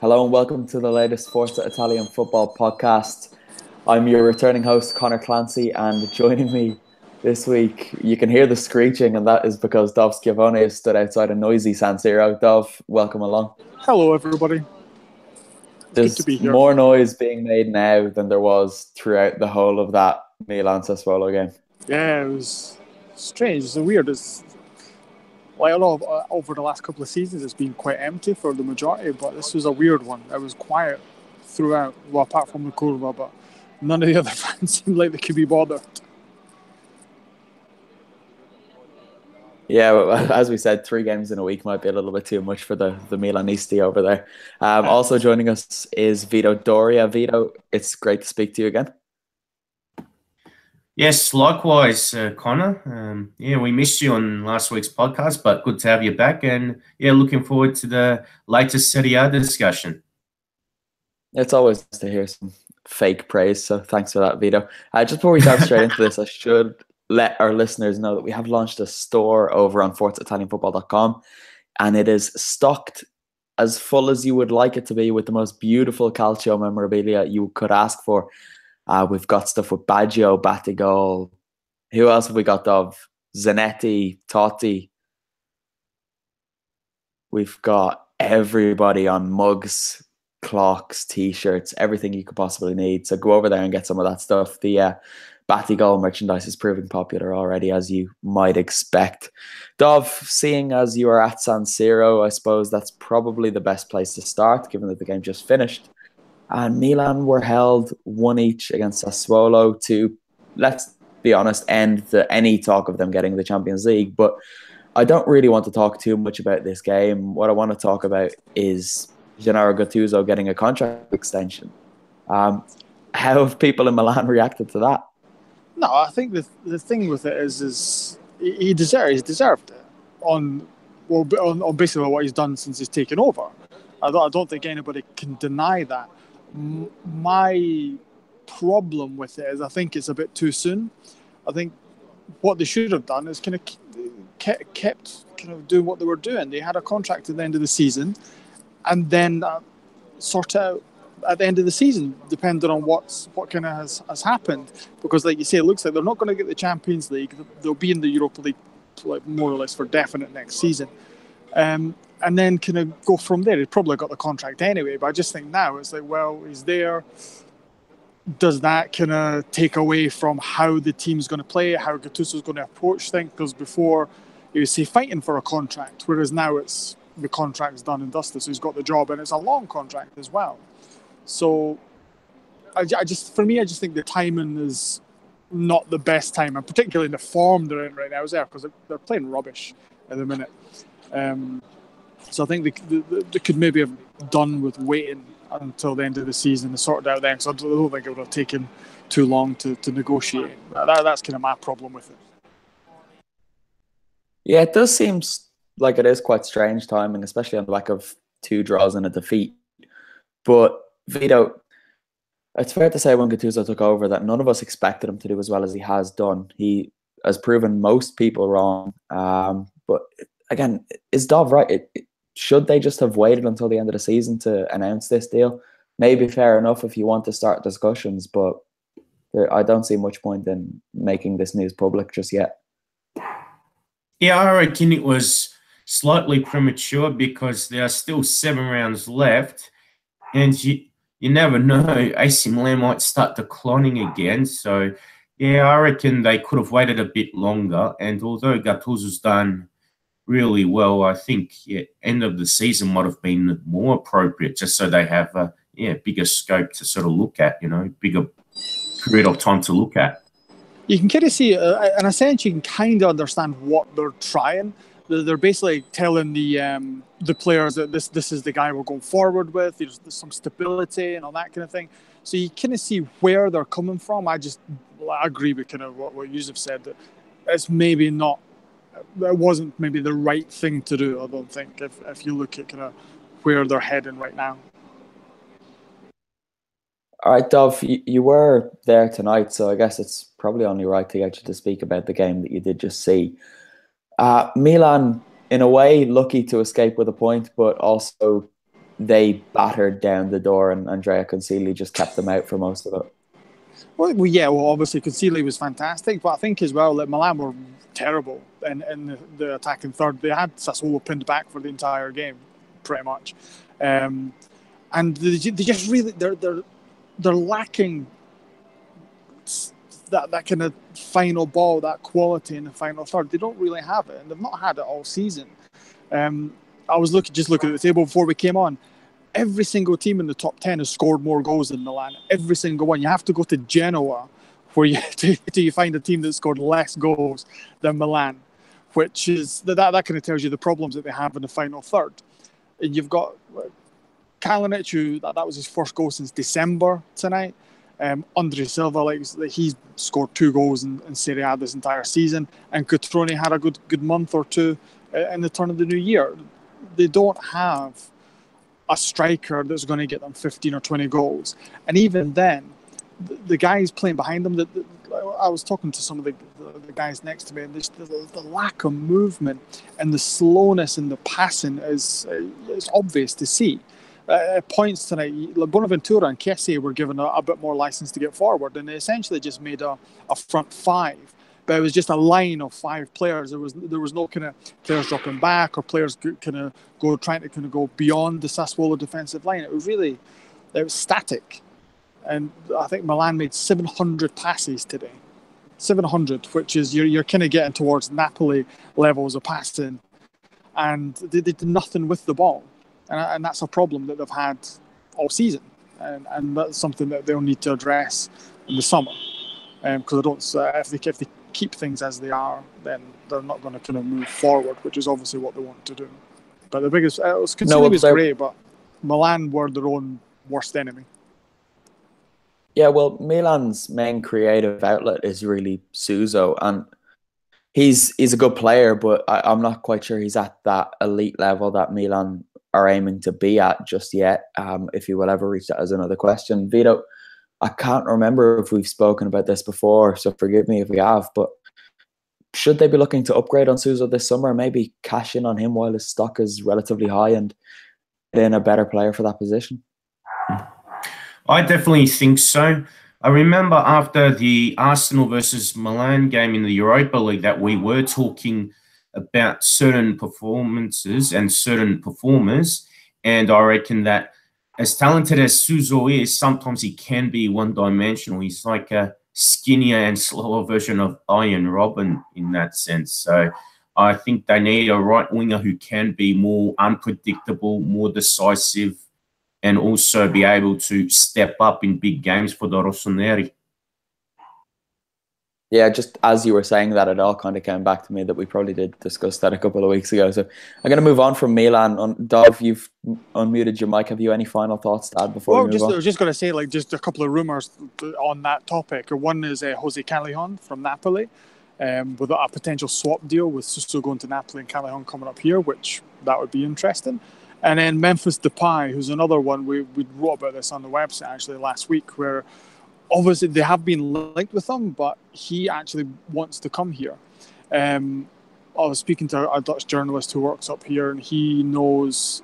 Hello and welcome to the latest Forza Italian football podcast. I'm your returning host, Conor Clancy, and joining me this week, you can hear the screeching, and that is because Dov Schiavone has stood outside a noisy San Siro. Dov, welcome along. Hello, everybody. It's good to There's be here. more noise being made now than there was throughout the whole of that Milan-Sassuolo game. Yeah, it was strange. It's weird. I know over the last couple of seasons it's been quite empty for the majority, but this was a weird one. It was quiet throughout, well, apart from the Curva, but none of the other fans seemed like they could be bothered. Yeah, well, as we said, 3 games in a week might be a little bit too much for the Milanisti over there. Also joining us is Vito Doria. Vito, it's great to speak to you again. Yes, likewise, Connor. We missed you on last week's podcast, but good to have you back. And looking forward to the latest Serie A discussion. It's always nice to hear some fake praise, so thanks for that, Vito. Just before we dive straight into this, I should let our listeners know that we have launched a store over on ForzaItalianFootball.com, and it is stocked as full as you would like it to be with the most beautiful calcio memorabilia you could ask for. We've got stuff with Baggio, Batigol. Who else have we got, Dov? Zanetti, Totti. We've got everybody on mugs, clocks, t-shirts, everything you could possibly need. So go over there and get some of that stuff. The Batigol merchandise is proving popular already, as you might expect. Dov, seeing as you are at San Siro, I suppose that's probably the best place to start, given that the game just finished. And Milan were held 1 each against Sassuolo to, let's be honest, end any talk of them getting the Champions League. But I don't really want to talk too much about this game. What I want to talk about is Gennaro Gattuso getting a contract extension. How have people in Milan reacted to that? No, I think the thing with it is he deserved it on basically what he's done since he's taken over. I don't think anybody can deny that. My problem with it is I think it's a bit too soon. I think what they should have done is kind of kept doing what they were doing. They had a contract at the end of the season, and then sort out at the end of the season, depending on what kind of has happened. Because, like you say, it looks like they're not going to get the Champions League. They'll be in the Europa League, like more or less for definite next season. And then kind of go from there. He probably got the contract anyway, but I just think now it's like, well, he's there. Does that kind of take away from how the team's going to play, how Gattuso's going to approach things? Because before he was, say, fighting for a contract, whereas now it's the contract's done and dusted, so he's got the job, and it's a long contract as well. So I just think the timing is not the best time, and particularly in the form they're in right now is there, because they're playing rubbish at the minute. So I think they could maybe have done with waiting until the end of the season and sorted out then. So I don't think it would have taken too long to negotiate. That's kind of my problem with it. Yeah, it does seem like it is quite strange timing, especially on the back of 2 draws and a defeat. But Vito, it's fair to say when Gattuso took over that none of us expected him to do as well as he has done. He has proven most people wrong. But again, is Dov right? Should they just have waited until the end of the season to announce this deal? Maybe fair enough if you want to start discussions, but I don't see much point in making this news public just yet. Yeah, I reckon it was slightly premature because there are still 7 rounds left, and you never know. AC Milan might start declining again. So, yeah, I reckon they could have waited a bit longer. And although Gattuso's done really well, I think end of the season might have been more appropriate, just so they have a bigger scope to sort of look at, bigger period of time to look at. You can kind of see, in a sense, you can kind of understand what they're trying. They're basically telling the players that this is the guy we're going forward with. There's some stability and all that kind of thing. So you kind of see where they're coming from. I agree with kind of what Yusuf said, that it's maybe not. That wasn't maybe the right thing to do, I don't think, if you look at kind of where they're heading right now. All right, Dov, you were there tonight, so I guess it's probably only right to get you to speak about the game that you did just see. Milan, in a way, lucky to escape with a point, but also they battered down the door, and Andrea Consigli just kept them out for most of it. Well, yeah, obviously Consigli was fantastic, but I think as well that Milan were terrible in the attacking third. They had Sassuolo pinned back for the entire game, pretty much, and they just really they're lacking that kind of final ball, that quality in the final third. They don't really have it, and they've not had it all season. I was looking at the table before we came on. Every single team in the top 10 has scored more goals than Milan. Every single one. You have to go to Genoa where you find a team that scored less goals than Milan, which is that kind of tells you the problems that they have in the final third. And you've got Kalinic, who that was his first goal since December tonight. Andre Silva, he's scored 2 goals in Serie A this entire season, and Cutrone had a good month or two in the turn of the new year. They don't have a striker that's going to get them 15 or 20 goals. And even then, the guys playing behind them, I was talking to some of the guys next to me, and the lack of movement and the slowness in the passing is obvious to see. At points tonight, Bonaventura and Kessie were given a bit more license to get forward, and they essentially just made a front 5. But it was just a line of 5 players. There was no kind of players dropping back or players trying to go beyond the Sassuolo defensive line. It was static. And I think Milan made 700 passes today. 700, which is you're kind of getting towards Napoli levels of passing, and they did nothing with the ball, and that's a problem that they've had all season, and that's something that they'll need to address in the summer, because if they keep things as they are, then they're not going to kind of move forward, which is obviously what they want to do. But the biggest Consigli was great, but Milan were their own worst enemy. Yeah, well, Milan's main creative outlet is really Suso, and he's a good player, but I'm not quite sure he's at that elite level that Milan are aiming to be at just yet. If he will ever reach that is another question. Vito, I can't remember if we've spoken about this before, so forgive me if we have, but should they be looking to upgrade on Suso this summer? Maybe cash in on him while his stock is relatively high and get in a better player for that position? I definitely think so. I remember after the Arsenal versus Milan game in the Europa League that we were talking about certain performances and certain performers, and I reckon that as talented as Suso is, sometimes he can be one-dimensional. He's like a skinnier and slower version of Ian Robin in that sense. So I think they need a right winger who can be more unpredictable, more decisive, and also be able to step up in big games for the Rossoneri. Yeah, just as you were saying that, it all kind of came back to me that we probably did discuss that a couple of weeks ago. So I'm going to move on from Milan. Dov, you've unmuted your mic. Have you any final thoughts to add before we move on? I was just going to say, just a couple of rumours on that topic. One is Jose Callejon from Napoli, with a potential swap deal with Suso going to Napoli and Callejon coming up here, which that would be interesting. And then Memphis Depay, who's another one. We wrote about this on the website actually last week, where obviously they have been linked with him, but he actually wants to come here. I was speaking to a Dutch journalist who works up here, and he knows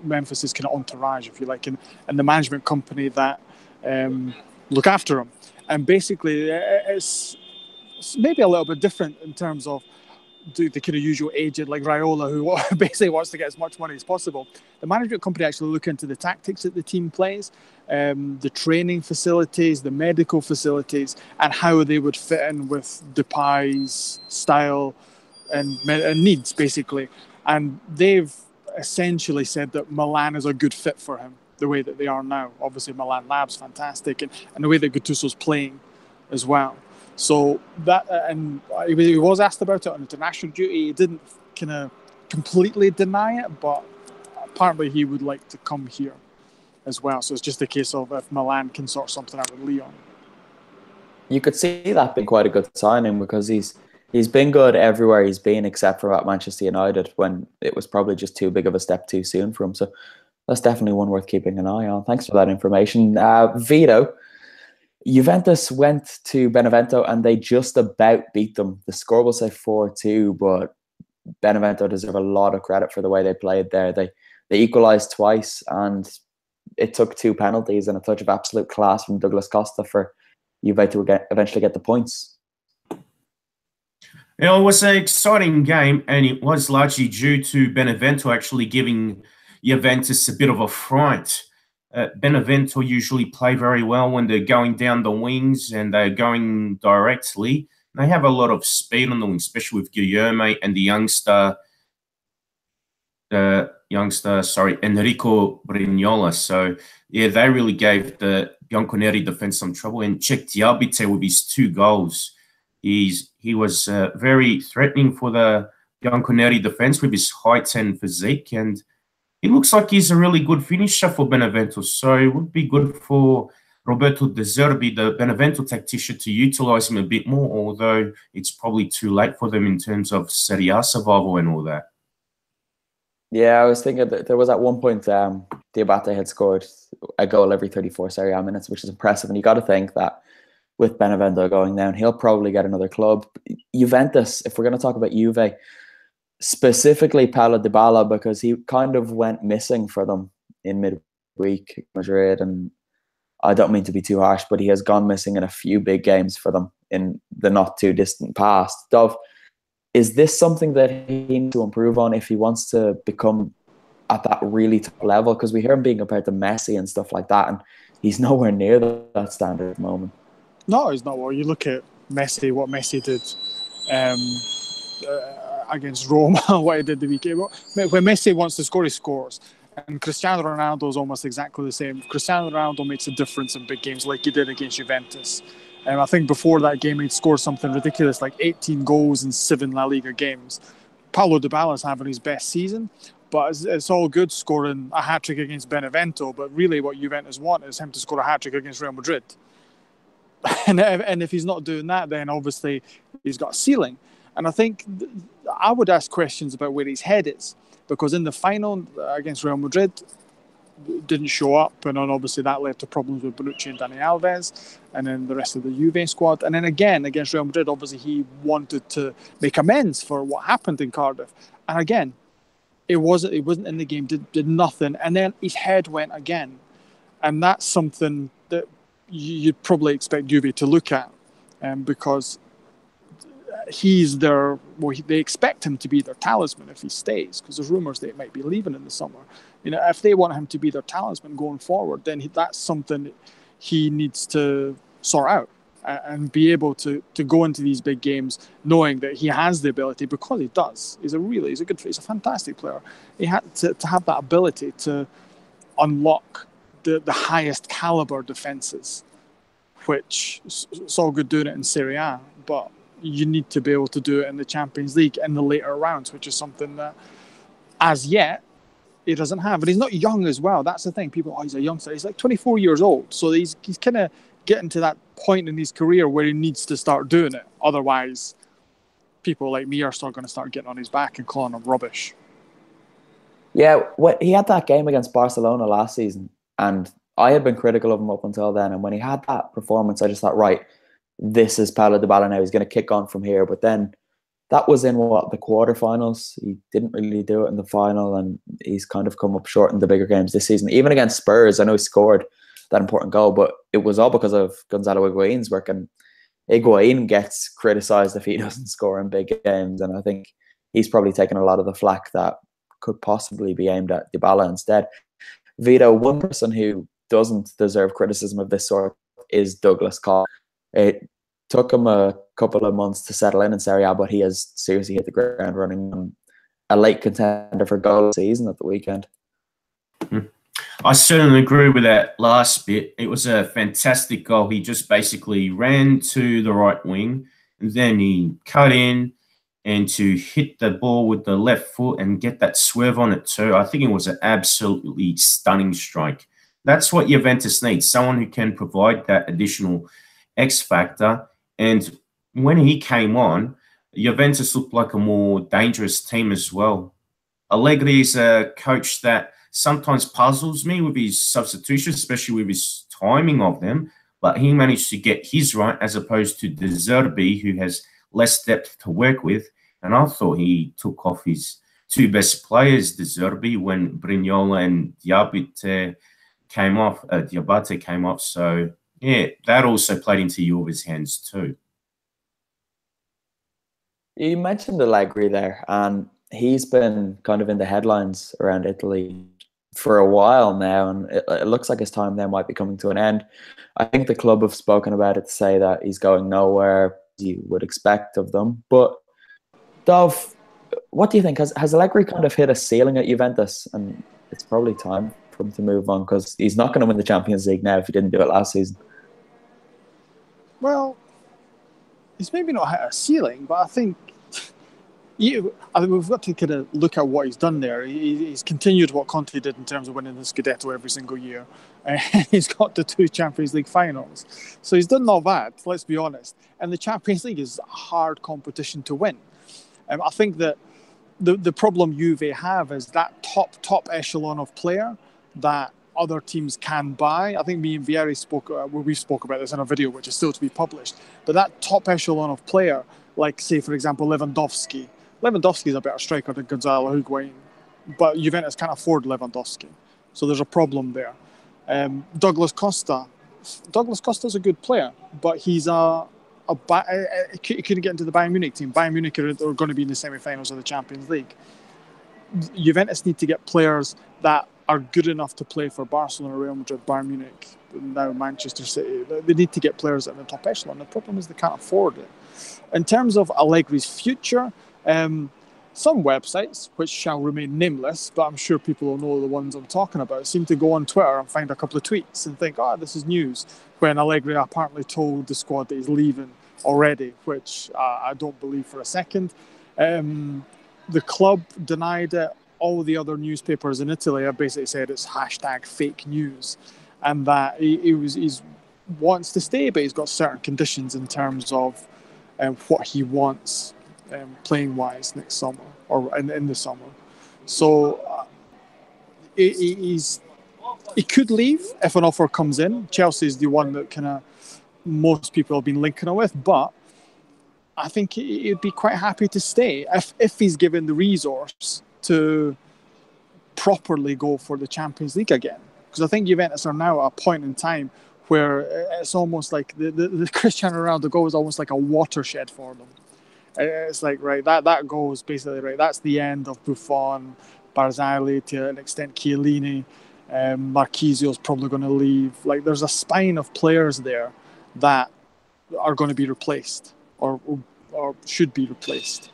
Memphis's kind of entourage, if you like, and the management company that look after him. And basically, it's maybe a little bit different in terms of the kind of usual agent like Raiola, who basically wants to get as much money as possible. The management company actually look into the tactics that the team plays, the training facilities, the medical facilities, and how they would fit in with Depay's style and needs, basically. And they've essentially said that Milan is a good fit for him, the way that they are now. Obviously, Milan Lab's fantastic, and the way that Gattuso's playing as well. So that, and he was asked about it on international duty. He didn't kind of completely deny it, but apparently he would like to come here as well. So it's just a case of if Milan can sort something out with Lyon. You could see that being quite a good signing, because he's been good everywhere he's been except for at Manchester United, when it was probably just too big of a step too soon for him. So that's definitely one worth keeping an eye on. Thanks for that information. Vito, Juventus went to Benevento and they just about beat them. The score will say 4-2, but Benevento deserve a lot of credit for the way they played there. They They equalised twice, and it took 2 penalties and a touch of absolute class from Douglas Costa for Juve to eventually get the points. It was an exciting game, and it was largely due to Benevento actually giving Juventus a bit of a fright. Benevento usually play very well when they're going down the wings and they're going directly. They have a lot of speed on the wing, especially with Guilherme and the Enrico Brignola. So, yeah, they really gave the Bianconeri defense some trouble. And Cech Diabite with his 2 goals. He was very threatening for the Bianconeri defense with his height and physique. And he looks like he's a really good finisher for Benevento. So it would be good for Roberto De Zerbi, the Benevento tactician, to utilise him a bit more, although it's probably too late for them in terms of Serie A survival and all that. Yeah, I was thinking that there was at one point Diabate had scored a goal every 34 Serie A minutes, which is impressive. And you got to think that with Benevento going down, he'll probably get another club. Juventus, if we're going to talk about Juve, specifically Paulo Dybala, because he kind of went missing for them in midweek Madrid, and I don't mean to be too harsh, but he has gone missing in a few big games for them in the not too distant past. Dov, is this something that he needs to improve on if he wants to become at that really top level? Because we hear him being compared to Messi and stuff like that, and he's nowhere near that standard at the moment. No, he's not. Well, you look at Messi, what Messi did against Roma, what he did the weekend. When Messi wants to score, he scores. And Cristiano Ronaldo is almost exactly the same. Cristiano Ronaldo makes a difference in big games like he did against Juventus. And I think before that game, he'd scored something ridiculous, like 18 goals in 7 La Liga games. Paulo Dybala is having his best season, but it's all good scoring a hat-trick against Benevento, but really what Juventus want is him to score a hat-trick against Real Madrid. And if he's not doing that, then obviously he's got a ceiling. And I think I would ask questions about where his head is, because in the final against Real Madrid, didn't show up, and then obviously that led to problems with Bonucci and Dani Alves, and then the rest of the Juve squad. And then again against Real Madrid, obviously he wanted to make amends for what happened in Cardiff. And again, it wasn't in the game, did nothing, and then his head went again, and that's something that you'd probably expect Juve to look at, because he's their, well, they expect him to be their talisman if he stays, because there's rumours that he might be leaving in the summer. You know, if they want him to be their talisman going forward, then that's something he needs to sort out and be able to go into these big games knowing that he has the ability, because he does. He's a fantastic player. He had to have that ability to unlock the highest caliber defences, which it's all good doing it in Serie A, but you need to be able to do it in the Champions League in the later rounds, which is something that, as yet, he doesn't have. And he's not young as well. That's the thing. People, he's a youngster. He's like 24 years old. So he's kind of getting to that point in his career where he needs to start doing it. Otherwise, people like me are still going to start getting on his back and calling him rubbish. Yeah, he had that game against Barcelona last season, and I had been critical of him up until then. And when he had that performance, I just thought, right, this is Paulo Dybala now. He's going to kick on from here. But then that was in the quarterfinals. He didn't really do it in the final, and he's kind of come up short in the bigger games this season. Even against Spurs, I know he scored that important goal, but it was all because of Gonzalo Higuain's work. And Higuain gets criticised if he doesn't score in big games, and I think he's probably taken a lot of the flack that could possibly be aimed at Dybala instead. Vito, one person who doesn't deserve criticism of this sort is Douglas Costa. It took him a couple of months to settle in Serie A, but he has seriously hit the ground running. A late contender for goal of the season at the weekend. I certainly agree with that last bit. It was a fantastic goal. He just basically ran to the right wing, and then he cut in, and to hit the ball with the left foot and get that swerve on it too. I think it was an absolutely stunning strike. That's what Juventus needs, someone who can provide that additional X factor. And when he came on, Juventus looked like a more dangerous team as well. Allegri is a coach that sometimes puzzles me with his substitutions, especially with his timing of them, but he managed to get his right as opposed to De Zerbi, who has less depth to work with. And I thought he took off his two best players, the Zerbi, when Brignola and Diabate came off. So, yeah, that also played into Juve's hands too. You mentioned Allegri there, and he's been kind of in the headlines around Italy for a while now, and it looks like his time there might be coming to an end. I think the club have spoken about it to say that he's going nowhere you would expect of them. But Dov, what do you think? Has Allegri kind of hit a ceiling at Juventus, and it's probably time for him to move on, because he's not going to win the Champions League now if he didn't do it last season? Well, he's maybe not hit a ceiling, but I think we've got to kind of look at what he's done there. He's continued what Conte did in terms of winning the Scudetto every single year. And he's got the 2 Champions League finals. So he's done not bad, let's be honest. And the Champions League is a hard competition to win. I think that the problem Juve have is that top echelon of player that other teams can buy. I think me and Vieri we spoke about this in a video, which is still to be published. But that top echelon of player, like, say, for example, Lewandowski is a better striker than Gonzalo Higuain, but Juventus can't afford Lewandowski, so there's a problem there. Douglas Costa's a good player, but he's he couldn't get into the Bayern Munich team. Bayern Munich are going to be in the semi-finals of the Champions League. Juventus need to get players that are good enough to play for Barcelona, Real Madrid, Bayern Munich, now Manchester City. They need to get players at the top echelon. The problem is they can't afford it. In terms of Allegri's future, some websites, which shall remain nameless, but I'm sure people will know the ones I'm talking about, seem to go on Twitter and find a couple of tweets and think, this is news, when Allegri apparently told the squad that he's leaving already, which I don't believe for a second. The club denied it. All the other newspapers in Italy have basically said it's #fake news, and that he wants to stay, but he's got certain conditions in terms of what he wants playing wise next summer or in the summer. So he could leave if an offer comes in. Chelsea is the one that kind of most people have been linking it with, but I think he'd be quite happy to stay if he's given the resource to properly go for the Champions League again. Because I think Juventus are now at a point in time where it's almost like the Cristiano Ronaldo goal is almost like a watershed for them. It's like, right, that goal is basically, right, that's the end of Buffon, Barzagli, to an extent Chiellini, Marchisio's probably going to leave. Like, there's a spine of players there that are going to be replaced or should be replaced.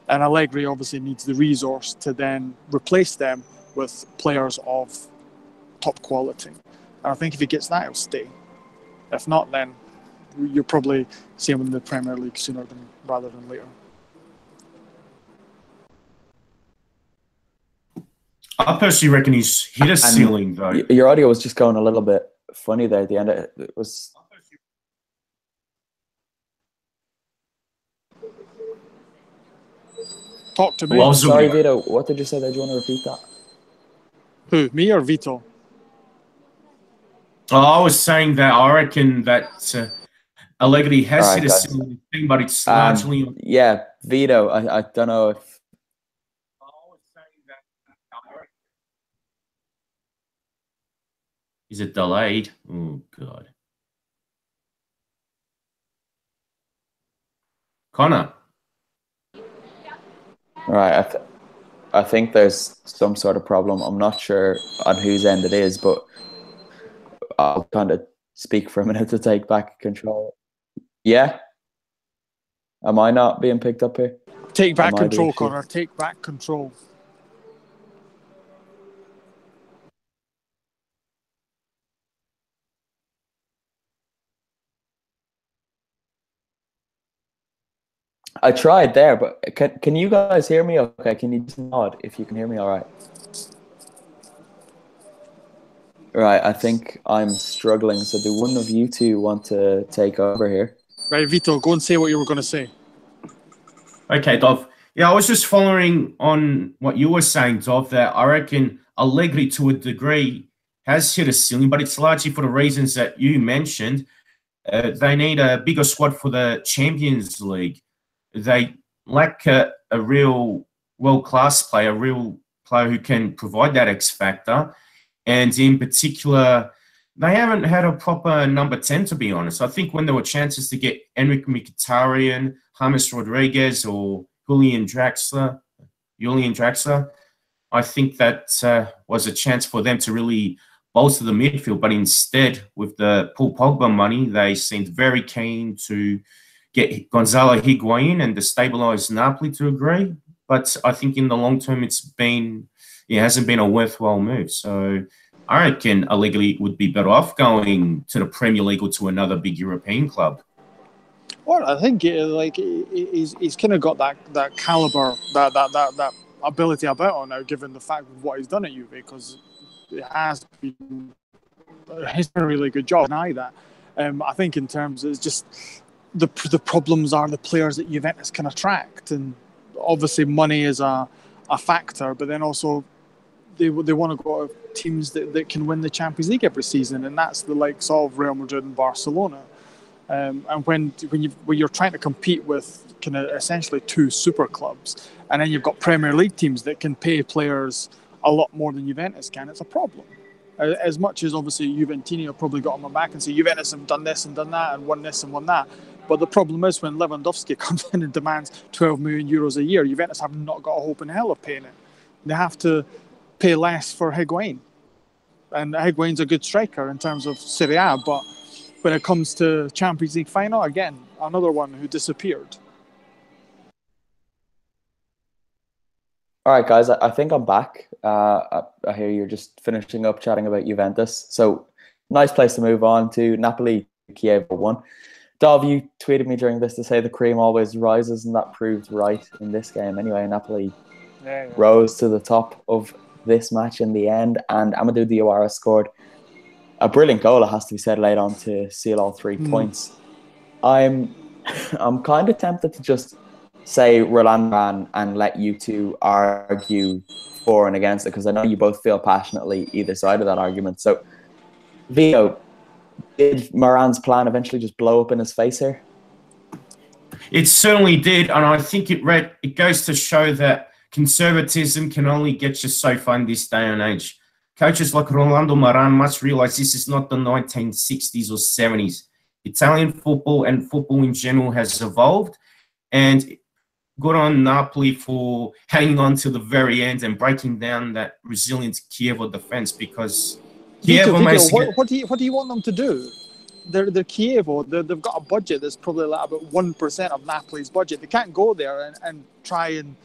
And Allegri obviously needs the resource to then replace them with players of top quality. And I think if he gets that, he'll stay. If not, then you'll probably see him in the Premier League sooner rather than later. I personally reckon he's hit a ceiling, though. Your audio was just going a little bit funny there at the end. It was... Talk to me. Well, sorry, Vito. What did you say there? Do you want to repeat that? Who, me or Vito? I was saying that I reckon that Allegri has hit a similar thing, but it's largely... yeah, Vito, I don't know if... I was saying that... Is it delayed? Oh, God. Connor? Right, I think there's some sort of problem. I'm not sure on whose end it is, but I'll kind of speak for a minute to take back control. Yeah? Am I not being picked up here? Take back control, Connor. Take back control. I tried there, but can you guys hear me okay? Can you just nod if you can hear me all right? Right, I think I'm struggling. So do one of you two want to take over here? Right, Vito, go and say what you were going to say. Okay, Dov. Yeah, I was just following on what you were saying, Dov, that I reckon Allegri, to a degree, has hit a ceiling, but it's largely for the reasons that you mentioned. They need a bigger squad for the Champions League. They lack a real world-class player, a real player who can provide that X factor. And in particular, they haven't had a proper number 10, to be honest. I think when there were chances to get Enric Mkhitaryan, James Rodriguez, or Julian Draxler, I think that was a chance for them to really bolster the midfield. But instead, with the Paul Pogba money, they seemed very keen to get Gonzalo Higuain and to stabilise Napoli to a degree. But I think in the long term, it hasn't been a worthwhile move. So I reckon Allegri would be better off going to the Premier League or to another big European club. Well, I think he's kind of got that caliber, that ability about him now, given the fact of what he's done at Juve, because he's done a really good job. Deny that. I think in terms of just the problems are the players that Juventus can attract, and obviously money is a factor, but then also they want to go to teams that can win the Champions League every season, and that's the likes of Real Madrid and Barcelona. And when you're trying to compete with kind of essentially two super clubs, and then you've got Premier League teams that can pay players a lot more than Juventus can, it's a problem. As much as obviously Juventini have probably got on my back and say Juventus have done this and done that and won this and won that, but the problem is when Lewandowski comes in and demands 12 million euros a year, Juventus have not got a hope in hell of paying it. They have to pay less for Higuain, and Higuain's a good striker in terms of Serie A, but when it comes to Champions League final, again, another one who disappeared. All right, guys, I think I'm back. I hear you're just finishing up chatting about Juventus. So, nice place to move on to. Napoli, Kiev 1. Dov, you tweeted me during this to say the cream always rises, and that proved right in this game. Anyway, Napoli rose to the top of this match in the end, and Amadou Diawara scored a brilliant goal, it has to be said, late on to seal all 3 points. I'm kind of tempted to just say Roland ran and let you two argue for and against it, because I know you both feel passionately either side of that argument. So, Vito, did Moran's plan eventually just blow up in his face here? It certainly did, and I think it goes to show that conservatism can only get you so far in this day and age. Coaches like Rolando Moran must realise this is not the 1960s or 70s. Italian football and football in general has evolved, and good on Napoli for hanging on to the very end and breaking down that resilient Chievo defence, because Chievo what do you want them to do? They're Chievo. They've got a budget that's probably like about 1% of Napoli's budget. They can't go there and try and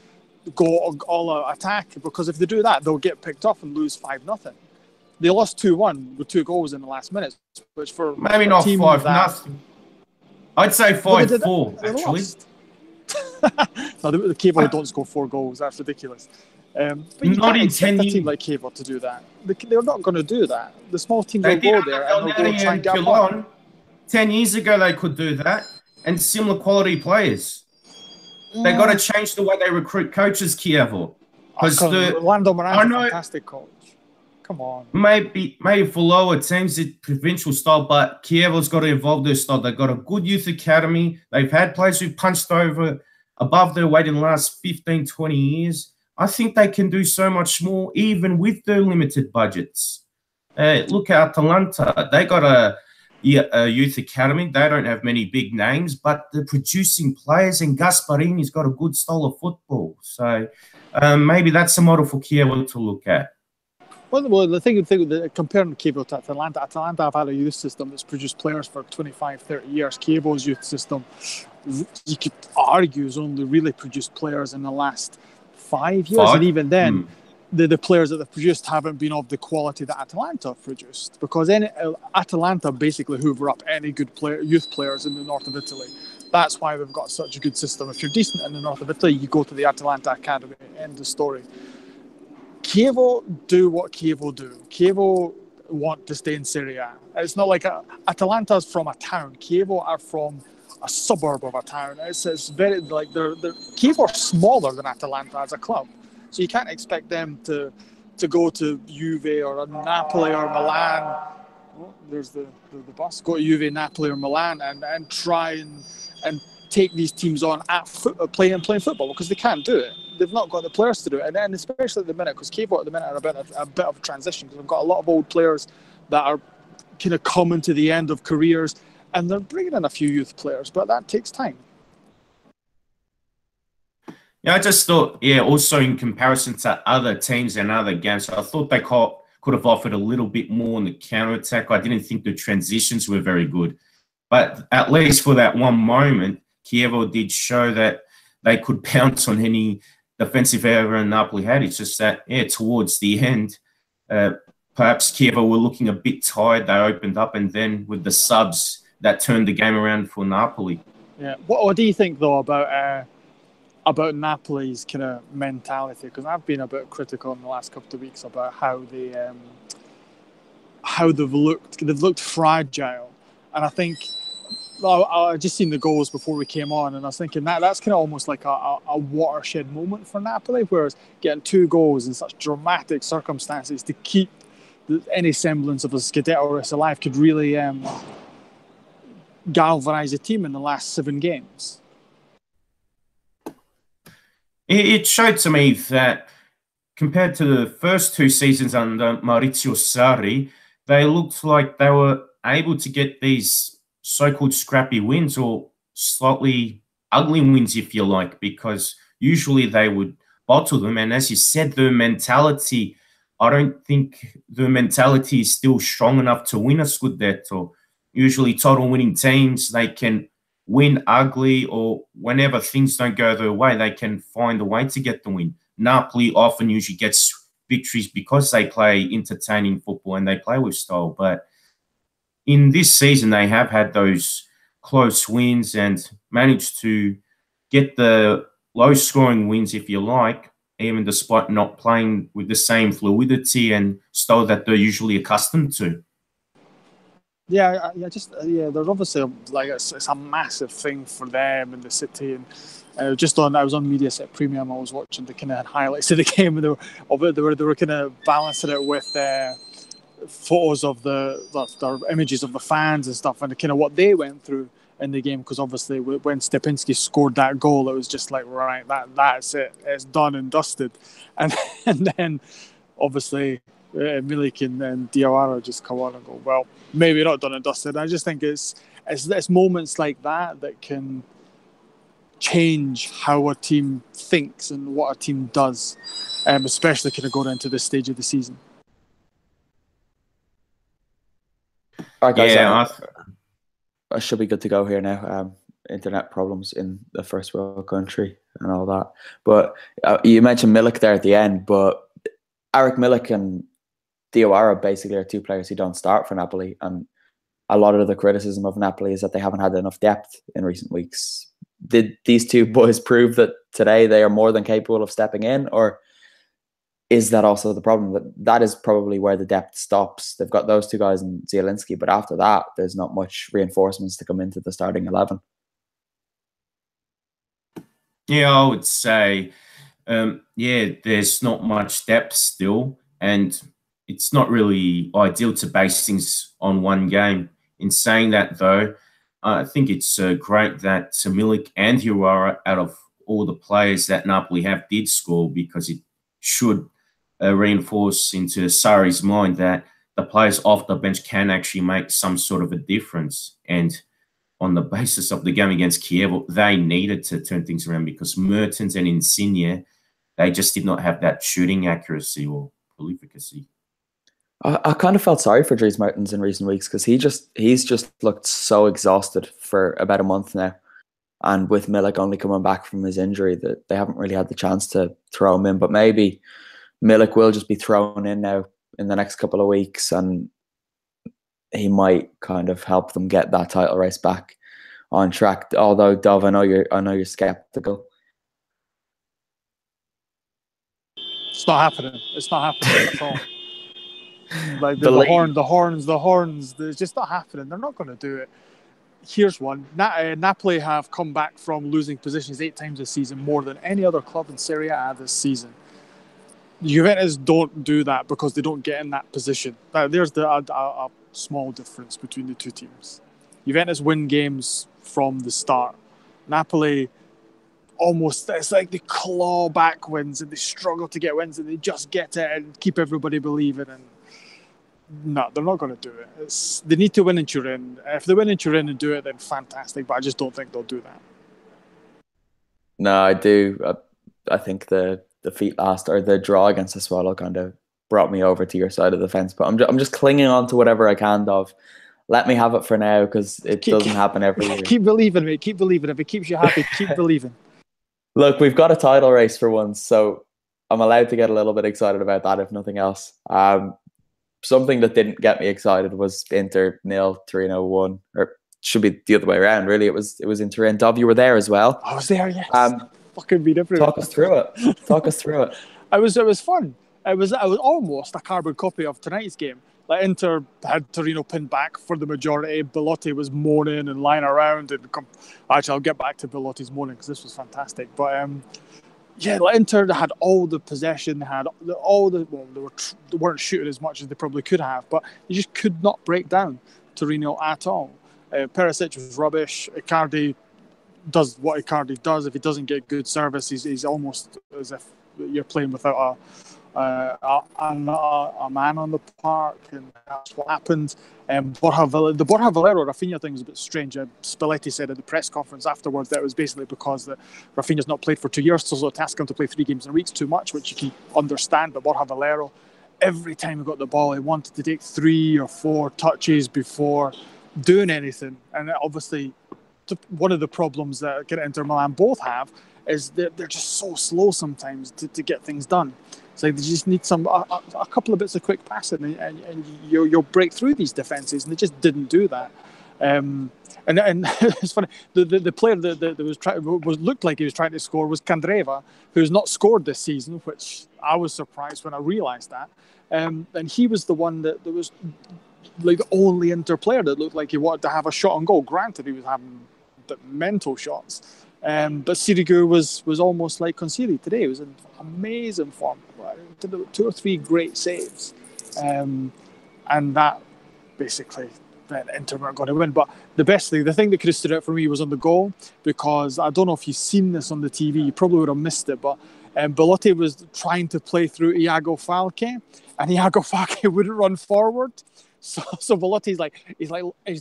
go all out attack, because if they do that, they'll get picked off and lose 5-0. They lost 2-1 with 2 goals in the last minutes, which for maybe not 5-0. I'd say 5-4 actually. No, the Chievo don't score 4 goals. That's ridiculous. But you not can't in expect 10 a team like Chievo to do that. They're not going to do that. The small teams will go there and they'll go try and get one. 10 years ago, they could do that, and similar quality players. They got to change the way they recruit coaches, Chievo. Because Rolando Moran's a fantastic coach. Come on. Maybe for lower teams, it's provincial style, but Chievo's got to evolve their style. They've got a good youth academy. They've had players who punched over above their weight in the last 15, 20 years. I think they can do so much more, even with their limited budgets. Look at Atalanta. They got a youth academy. They don't have many big names, but they're producing players, and Gasparini's got a good style of football. So maybe that's a model for Chievo to look at. Well, the thing comparing Chievo to Atalanta have had a youth system that's produced players for 25, 30 years. Chievo's youth system, you could argue, has only really produced players in the last 5 years. And even then, the players that they've produced haven't been of the quality that Atalanta have produced. Because Atalanta basically hoover up any good youth players in the north of Italy. That's why they've got such a good system. If you're decent in the north of Italy, you go to the Atalanta Academy. End of story. Chievo do what Chievo do. Chievo want to stay in Serie A. It's not like Atalanta's from a town. Chievo are from a suburb of a town. It's very like they're Chievo are smaller than Atalanta as a club, so you can't expect them to go to Juve or Napoli or Milan. Oh, there's the bus. Go to Juve, Napoli or Milan and try and take these teams on at playing football, because they can't do it. They've not got the players to do it, and then especially at the minute, because Chievo at the minute are a bit of a transition, because they've got a lot of old players that are kind of coming to the end of careers, and they're bringing in a few youth players, but that takes time. Yeah, I just thought, also in comparison to other teams and other games, I thought they could have offered a little bit more on the counter-attack. I didn't think the transitions were very good. But at least for that one moment, Chievo did show that they could pounce on any defensive error Napoli had. It's just that, towards the end, perhaps Chievo were looking a bit tired. They opened up, and then with the subs, that turned the game around for Napoli. Yeah. What do you think, though, about Napoli's kind of mentality? Because I've been a bit critical in the last couple of weeks about how they've looked. They've looked fragile, and I think I just seen the goals before we came on, and I was thinking that's kind of almost like a watershed moment for Napoli, whereas getting 2 goals in such dramatic circumstances to keep any semblance of a Scudetto race alive could really galvanise the team in the last 7 games. It showed to me that compared to the first 2 seasons under Maurizio Sarri, they looked like they were able to get these so-called scrappy wins, or slightly ugly wins, if you like, because usually they would bottle them. And as you said, the mentality, I don't think the mentality is still strong enough to win a Scudetto. Usually total winning teams, they can win ugly, or whenever things don't go their way, they can find a way to get the win. Napoli often usually gets victories because they play entertaining football and they play with style. But in this season, they have had those close wins and managed to get the low-scoring wins, if you like, even despite not playing with the same fluidity and style that they're usually accustomed to. Yeah, there's obviously it's a massive thing for them in the city, and I was on Mediaset Premium. I was watching the kind of highlights of the game, and they were kind of balancing it with photos of the images of the fans and stuff, and kind of what they went through in the game. Because obviously, when Stepinski scored that goal, it was just like, right, that's it, it's done and dusted, and then obviously Milik and Diawara just come on and go, well, maybe not done and dusted. I just think it's moments like that can change how a team thinks and what a team does, especially kind of going into this stage of the season. All right, guys, I should be good to go here now. Internet problems in the first world country and all that. But you mentioned Milik there at the end, but Eric Milik and Diawara basically are 2 players who don't start for Napoli, and a lot of the criticism of Napoli is that they haven't had enough depth in recent weeks. Did these 2 boys prove that today they are more than capable of stepping in, or is that also the problem? That is probably where the depth stops. They've got those 2 guys in Zielinski, but after that, there's not much reinforcements to come into the starting 11. Yeah, I would say, there's not much depth still, and it's not really ideal to base things on one game. In saying that, though, I think it's great that Milik and Diawara, out of all the players that Napoli have, did score, because it should reinforce into Sarri's mind that the players off the bench can actually make some sort of a difference. And on the basis of the game against Chievo, they needed to turn things around, because Mertens and Insigne, they just did not have that shooting accuracy or prolificacy. I kind of felt sorry for Dries Mertens in recent weeks, because he's just looked so exhausted for about a month now. And with Milik only coming back from his injury, that they haven't really had the chance to throw him in. But maybe Milik will just be thrown in now in the next couple of weeks, and he might kind of help them get that title race back on track. Although, Dov, I know you're skeptical. It's not happening. It's not happening at all. Like the horns. It's just not happening. They're not going to do it. Here's one. Napoli have come back from losing positions 8 times this season, more than any other club in Serie A this season. Juventus don't do that because they don't get in that position. There's a small difference between the 2 teams. Juventus win games from the start. Napoli almost, it's like they claw back wins and they struggle to get wins and they just get it and keep everybody believing. And no, they're not going to do it. They need to win in Turin. If they win in Turin and do it, then fantastic. But I just don't think they'll do that. No, I do. I think the defeat last, or the draw against the Swallow, kind of brought me over to your side of the fence. But I'm just clinging on to whatever I can of. Let me have it for now, because it doesn't happen every year. Keep believing, mate. Keep believing. If it keeps you happy, keep believing. Look, we've got a title race for once, so I'm allowed to get a little bit excited about that, if nothing else. Something that didn't get me excited was Inter 0, Torino 1, or should be the other way around, really. It was Inter and Dov, you were there as well. I was there, yes. Fucking be different. Talk us through it. Talk us through it. It was fun. It was almost a carbon copy of tonight's game. Like, Inter had Torino pinned back for the majority. Belotti was moaning and lying around. And actually, I'll get back to Belotti's moaning because this was fantastic. But yeah, like, Inter had all the possession, had all the they weren't shooting as much as they probably could have, but they just could not break down Torino at all. Perisic was rubbish. Icardi does what Icardi does. If he doesn't get good service, he's almost as if you're playing without a man on the park, and that's what happened. The Borja Valero Rafinha thing was a bit strange. Spalletti said at the press conference afterwards that it was basically because Rafinha's not played for 2 years, so to ask him to play 3 games in a week's too much, which you can understand. But Borja Valero, every time he got the ball, he wanted to take 3 or 4 touches before doing anything. And obviously, one of the problems that Inter Milan both have is they're just so slow sometimes to get things done. So they just need a couple of bits of quick passing, and you'll break through these defenses, and they just didn't do that. And it's funny, the player that looked like he was trying to score was Candreva, who's not scored this season, which I was surprised when I realised that. And he was the one that was like the only Inter player that looked like he wanted to have a shot on goal. Granted, he was having mental shots. But Sirigu was almost like Consiglio today. He was in amazing form. Did 2 or 3 great saves. And that basically then Inter weren't going to win. But the thing that could have stood out for me was on the goal, because I don't know if you've seen this on the TV, you probably would have missed it, but Belotti was trying to play through Iago Falque, and Iago Falque wouldn't run forward. So Belotti's he's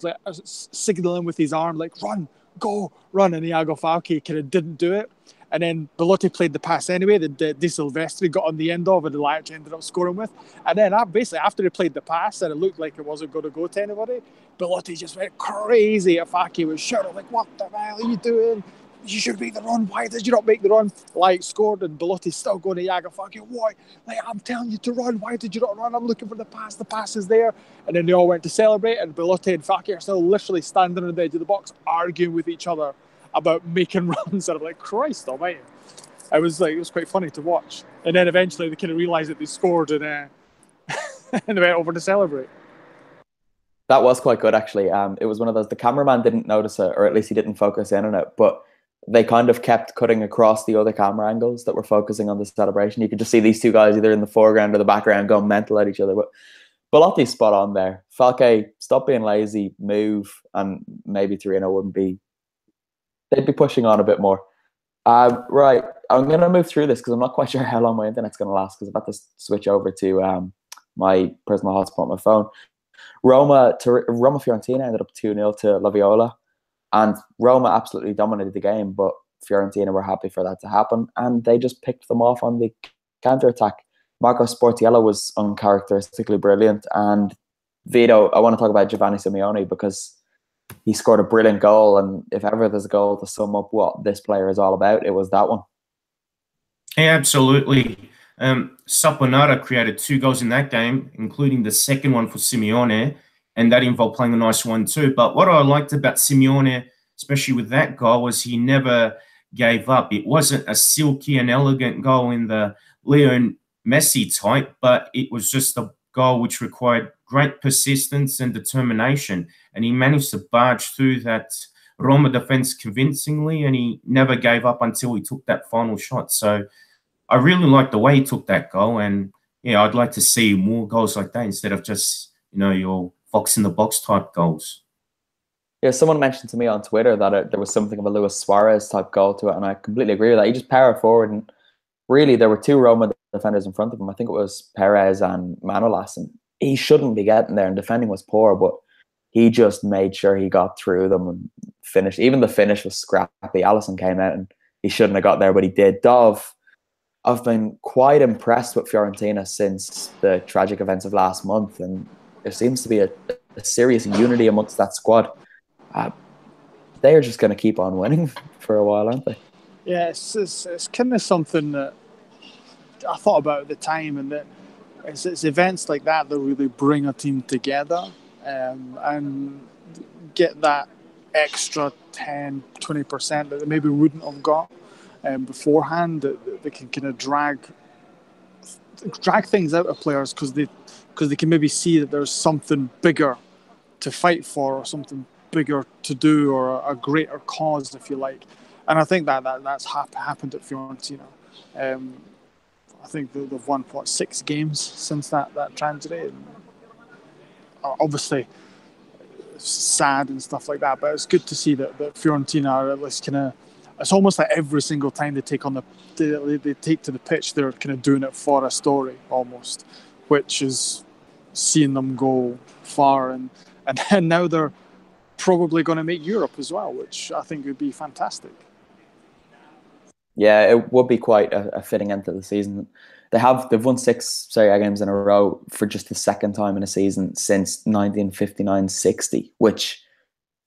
like signaling with his arm, like, run, go, run, and Iago Falque kind of didn't do it. And then Belotti played the pass anyway that De Silvestri got on the end of, and the Lions ended up scoring with. And then basically after he played the pass and it looked like it wasn't going to go to anybody, Belotti just went crazy at Falque, was shouting like, what the hell are you doing? You should make the run. Why did you not make the run? Like, scored, and Belotti's still going to Iago Falque. Why? Like, I'm telling you to run. Why did you not run? I'm looking for the pass. The pass is there. And then they all went to celebrate, and Belotti and Falque are still literally standing on the edge of the box, arguing with each other about making runs. And I'm like, Christ almighty. It was quite funny to watch. And then eventually they kind of realised that they scored, and and they went over to celebrate. That was quite good, actually. It was one of those, the cameraman didn't notice it, or at least he didn't focus in on it, but they kind of kept cutting across the other camera angles that were focusing on the celebration. You could just see these two guys either in the foreground or the background going mental at each other. But Belotti's spot on there. Falque, stop being lazy, move, and maybe Torino they'd be pushing on a bit more. Right, I'm going to move through this because I'm not quite sure how long my internet's going to last, because I'm about to switch over to my personal hotspot on my phone. Roma Fiorentina ended up 2-0 to La Viola. And Roma absolutely dominated the game, but Fiorentina were happy for that to happen, and they just picked them off on the counter-attack. Marco Sportiello was uncharacteristically brilliant, and Vito, I want to talk about Giovanni Simeone, because he scored a brilliant goal, and if ever there's a goal to sum up what this player is all about, it was that one. Yeah, absolutely. Saponara created 2 goals in that game, including the second one for Simeone, and that involved playing a nice 1-2. But what I liked about Simeone, especially with that goal, was he never gave up. It wasn't a silky and elegant goal in the Leo Messi type, but it was just a goal which required great persistence and determination. And he managed to barge through that Roma defense convincingly, and he never gave up until he took that final shot. So I really liked the way he took that goal. And yeah, I'd like to see more goals like that instead of just, your box in the box type goals. Yeah, someone mentioned to me on Twitter that there was something of a Luis Suarez type goal to it, and I completely agree with that. He just powered forward, and really there were two Roma defenders in front of him. I think it was Perez and Manolas, and he shouldn't be getting there, and defending was poor, but he just made sure he got through them and finished. Even the finish was scrappy. Alisson came out, and he shouldn't have got there, but he did. Dov, I've been quite impressed with Fiorentina since the tragic events of last month, and there seems to be a serious unity amongst that squad. They are just going to keep on winning for a while, aren't they? Yeah, it's kind of something that I thought about at the time, and that it's events like that that really bring a team together, and get that extra 10-20% that they maybe wouldn't have got beforehand, that they can kind of drag things out of players because they can maybe see that there's something bigger to fight for, or something bigger to do, or a greater cause, if you like. And I think that's happened at Fiorentina. I think they've won 6 games since that tragedy. And obviously, it's sad and stuff like that, but it's good to see that Fiorentina are at least kind of. It's almost like every single time they take to the pitch, they're kind of doing it for a story almost, which is seeing them go far, and now they're probably going to make Europe as well, which I think would be fantastic. Yeah, it would be quite a fitting end to the season. They've won 6 Serie A games in a row for just the second time in a season since 1959-60, which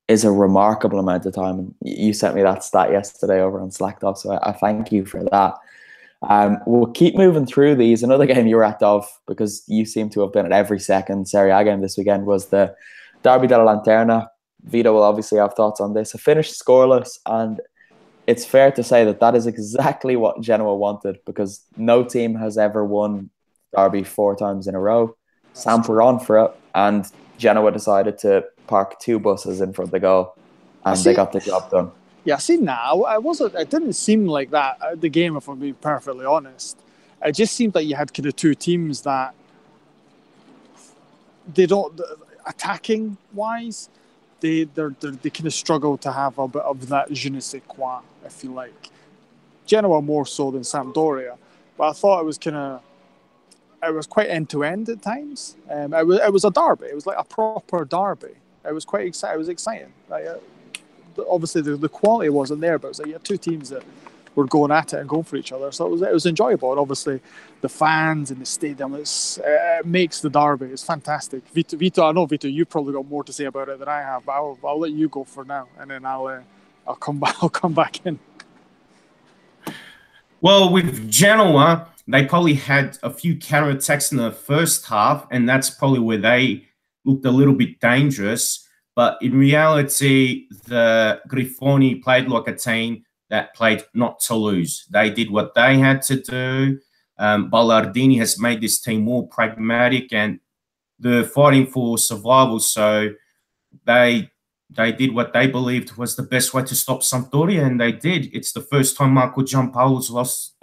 is a remarkable amount of time. And you sent me that stat yesterday over on Slack, Dov, so I thank you for that. We'll keep moving through these. Another game you were at, Dov, because you seem to have been at every second Serie A game this weekend, was the Derby della Lanterna. Vito will obviously have thoughts on this. It finished scoreless, and it's fair to say that is exactly what Genoa wanted, because no team has ever won Derby 4 times in a row. Samp were on for it, and Genoa decided to park 2 buses in front of the goal, and they got the job done. Yeah, see, now it didn't seem like that at the game, if I'm being perfectly honest. It just seemed like you had kind of 2 teams that they don't, attacking wise, they kind of struggle to have a bit of that je ne sais quoi, if you like. Genoa more so than Sampdoria, but I thought it was quite end to end at times. It was a derby. It was like a proper derby. It was quite exciting. It was exciting. Like, obviously the quality wasn't there, but it was like you had 2 teams that were going at it and going for each other. So it was enjoyable. And obviously the fans in the stadium, it makes the derby. It's fantastic. Vito, I know, Vito, you've probably got more to say about it than I have, but I'll let you go for now, and then I'll come back in. Well, with Genoa, they probably had a few counterattacks in the first half, and that's probably where they looked a little bit dangerous. But in reality, the Grifoni played like a team that played not to lose. They did what they had to do. Ballardini has made this team more pragmatic, and they're fighting for survival. So they did what they believed was the best way to stop Sampdoria, and they did. It's the first time Marco Giampaolo's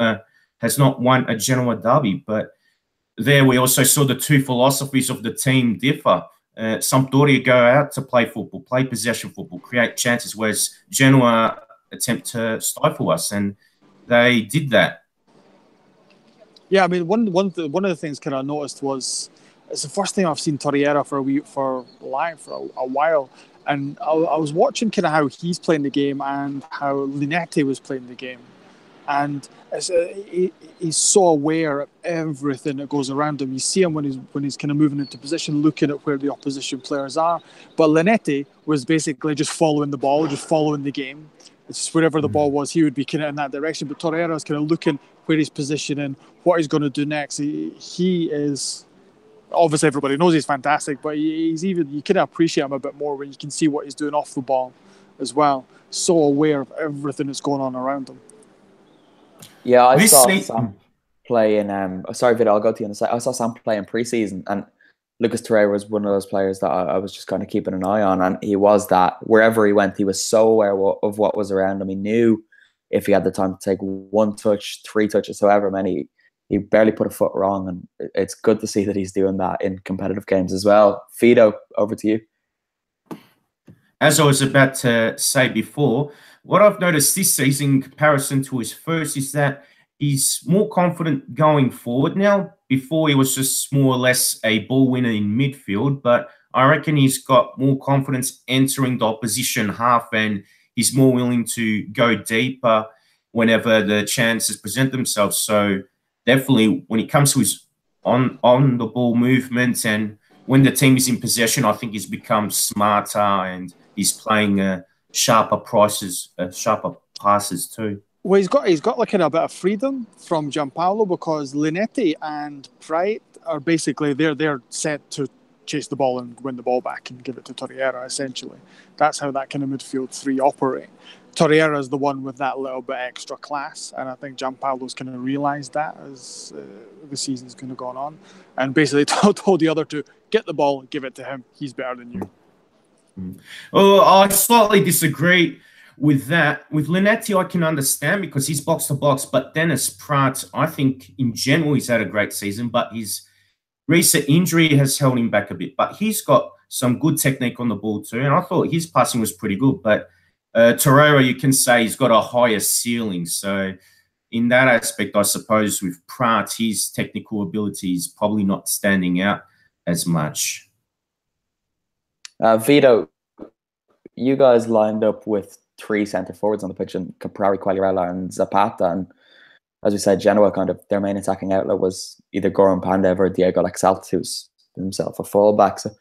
has not won a Genoa derby. But there we also saw the 2 philosophies of the team differ. Sampdoria go out to play football, play possession football, create chances, whereas Genoa attempt to stifle us, and they did that. Yeah, I mean, one of the things kind of noticed was it's the first time I've seen Torreira for a while, and I was watching kind of how he's playing the game and how Linetti was playing the game, and he's so aware of everything that goes around him. You see him when he's kind of moving into position, looking at where the opposition players are. But Linetti was basically just following the ball, just following the game. It's just wherever the ball was, he would be kind of in that direction. But Torreira is kind of looking where he's positioning, what he's going to do next. He is, obviously everybody knows he's fantastic, but he's even, you can appreciate him a bit more when you can see what he's doing off the ball as well. So aware of everything that's going on around him. Yeah, I saw Sam play in. Sorry, Vito, I'll go to you in a sec. I saw Sam play in pre-season, and Lucas Torreira was one of those players that I was just kind of keeping an eye on, and he was that. Wherever he went, he was so aware of what was around him. He knew if he had the time to take 1 touch, 3 touches, however many, he barely put a foot wrong, and it's good to see that he's doing that in competitive games as well. Vito, over to you. as I was about to say before, what I've noticed this season in comparison to his first is that he's more confident going forward now. Before, he was just more or less a ball winner in midfield, but I reckon he's got more confidence entering the opposition half, and he's more willing to go deeper whenever the chances present themselves. So definitely when it comes to his on the ball movement and when the team is in possession, I think he's become smarter and he's playing sharper passes too. Well, he's got like a bit of freedom from Gianpaolo because Linetti and Pride are basically they're set to chase the ball and win the ball back and give it to Torreira. Essentially, that's how that kind of midfield three operate. Torreira is the one with that little bit extra class, and I think Gianpaolo's kind of realised that as the season's kind of gone on, and basically told the other two, get the ball, give it to him. He's better than you. Oh, I slightly disagree with that. With Linetti, I can understand because he's box to box, but Dennis Pratt, I think in general he's had a great season, but his recent injury has held him back a bit. But he's got some good technique on the ball too, and I thought his passing was pretty good. But Torreira, you can say he's got a higher ceiling. So in that aspect, I suppose with Pratt, his technical ability is probably not standing out as much. Vito, you guys lined up with 3 centre forwards on the pitch, and Caprari, Quagliarella, and Zapata. And as we said, Genoa kind of their main attacking outlet was either Goran Pandev or Diego Laxalt, who's himself a fullback. So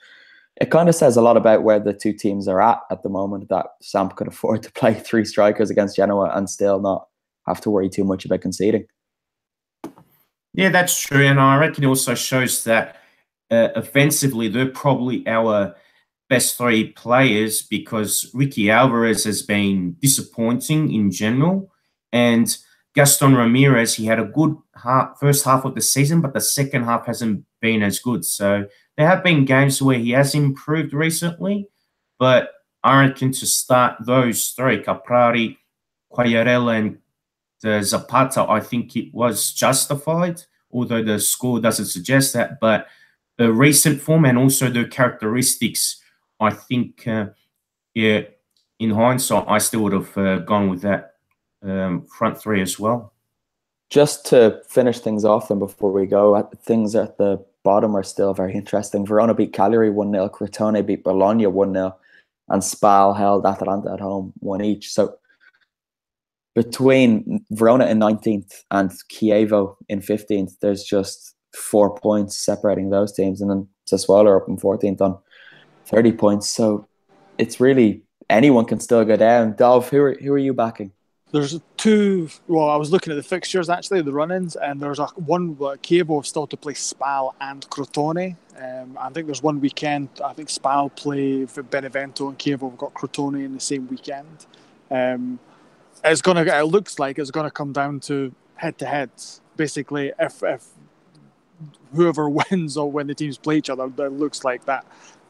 it kind of says a lot about where the two teams are at the moment, that Samp could afford to play 3 strikers against Genoa and still not have to worry too much about conceding. Yeah, that's true. And I reckon it also shows that offensively, they're probably our best 3 players because Ricky Alvarez has been disappointing in general. And Gaston Ramirez, he had a good first half of the season, but the second half hasn't been as good. So there have been games where he has improved recently, but I reckon to start those 3, Caprari, Quagliarella, and Zapata, I think it was justified, although the score doesn't suggest that. But the recent form and also the characteristics, I think, in hindsight, I still would have gone with that front 3 as well. Just to finish things off then before we go, things at the bottom are still very interesting. Verona beat Cagliari 1-0, Crotone beat Bologna 1-0, and Spal held Atalanta at home 1 each. So between Verona in 19th and Chievo in 15th, there's just 4 points separating those teams, and then Sassuolo are up in 14th on 30 points. So it's really anyone can still go down. Dov, who are you backing? There's 2. Well, I was looking at the fixtures actually, the run-ins, and there's one Chievo still to play Spal and Crotone. I think there's one weekend. I think Spal play for Benevento and Chievo have got Crotone in the same weekend. It looks like it's gonna come down to head-to-heads. Basically, if whoever wins or when the teams play each other, it looks like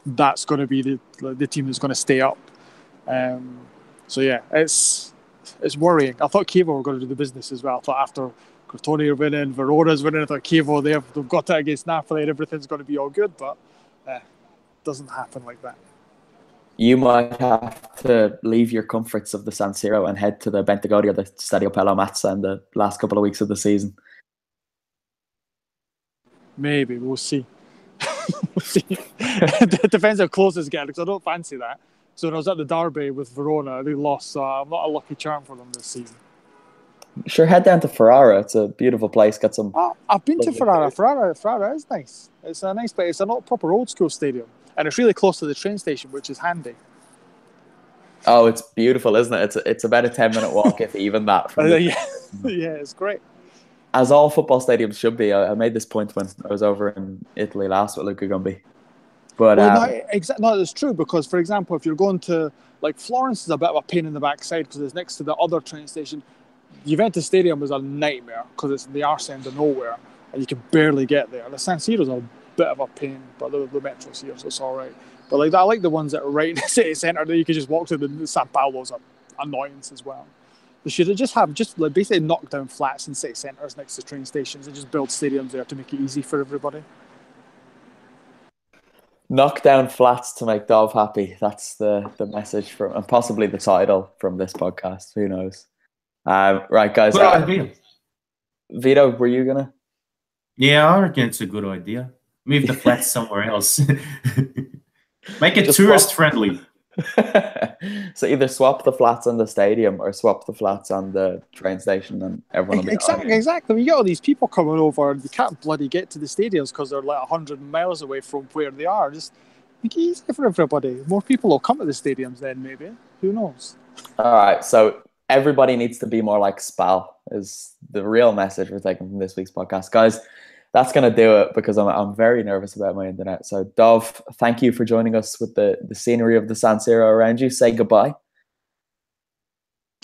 that's going to be the team that's going to stay up. So yeah, it's worrying. I thought Chievo were going to do the business as well. I thought after Crotone are winning, Verona's winning, I thought Chievo they've got it against Napoli and everything's going to be all good, but it doesn't happen like that. You might have to leave your comforts of the San Siro and head to the Bentagodi or the Stadio Pello Mazza in the last couple of weeks of the season. Maybe, we'll see. We'll see. It depends how close it's getting, because I don't fancy that. So when I was at the Derby with Verona, they lost, so I'm not a lucky charm for them this season. Sure, head down to Ferrara. It's a beautiful place. Got some. I've been to Ferrara. Ferrara is nice. It's a nice place. It's a not proper old school stadium, and it's really close to the train station, which is handy. Oh, it's beautiful, isn't it? It's about a 10-minute walk, if even that. Yeah, it's great. As all football stadiums should be. I made this point when I was over in Italy last with Luca Gumbi. But no, it's true, because, for example, if you're going to, like, Florence is a bit of a pain in the backside because it's next to the other train station. Juventus Stadium is a nightmare because it's in the arse end of nowhere and you can barely get there. The San Siro's a bit of a pain, but the metro's here, so it's all right. But I like the ones that are right in the city centre that you can just walk to. The San Paolo's an annoyance as well. They should just basically knock down flats in city centres next to train stations and just build stadiums there to make it easy for everybody. Knock down flats to make Dov happy. That's the message from, and possibly the title from this podcast. Who knows? Right, guys. Good idea. Vito, were you gonna? Yeah, I reckon it's a good idea. Move the flats somewhere else. Make it Just tourist swap. friendly. So either swap the flats on the stadium or swap the flats on the train station, and everyone will be Exactly. You get all these people coming over, and they can't bloody get to the stadiums because they're like 100 miles away from where they are. Just make it easier for everybody. More people will come to the stadiums then, maybe. Who knows? All right, so everybody needs to be more like Spal is the real message we're taking from this week's podcast, guys. That's going to do it because I'm very nervous about my internet. So, Dov, thank you for joining us with the scenery of the San Siro around you. Say goodbye.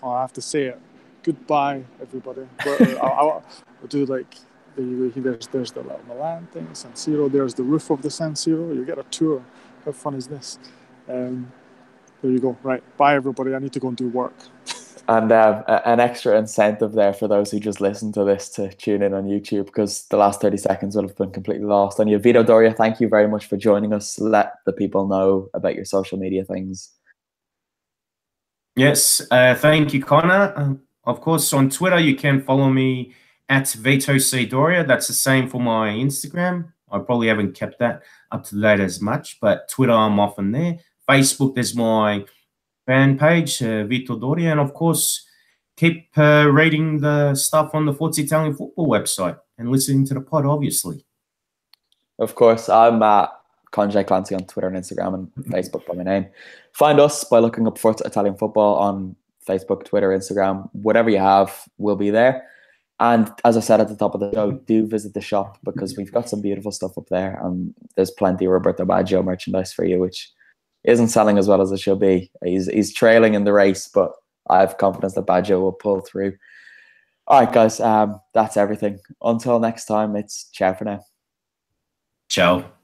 Oh, I have to say it. Goodbye, everybody. I'll do like there's the little Milan thing, San Siro. There's the roof of the San Siro. You get a tour. How fun is this? There you go. Right. Bye, everybody. I need to go and do work. And an extra incentive there for those who just listen to this to tune in on YouTube, because the last 30 seconds would have been completely lost on you. Vito, Doria, thank you very much for joining us. Let the people know about your social media things. Yes, thank you, Connor. Of course, on Twitter, you can follow me at Vito C. Doria. That's the same for my Instagram. I probably haven't kept that up to date as much, but Twitter, I'm often there. Facebook, there's my fan page, Vito Doria, and of course, keep reading the stuff on the Forza Italian football website and listening to the pod, obviously. Of course, I'm Conor Clancy on Twitter and Instagram and Facebook by my name. Find us by looking up Forza Italian Football on Facebook, Twitter, Instagram, whatever you have, we'll be there. And as I said at the top of the show, do visit the shop because we've got some beautiful stuff up there, and there's plenty of Roberto Baggio merchandise for you, which isn't selling as well as it should be. He's trailing in the race, but I have confidence that Baggio will pull through. All right, guys, that's everything. Until next time, it's ciao for now. Ciao.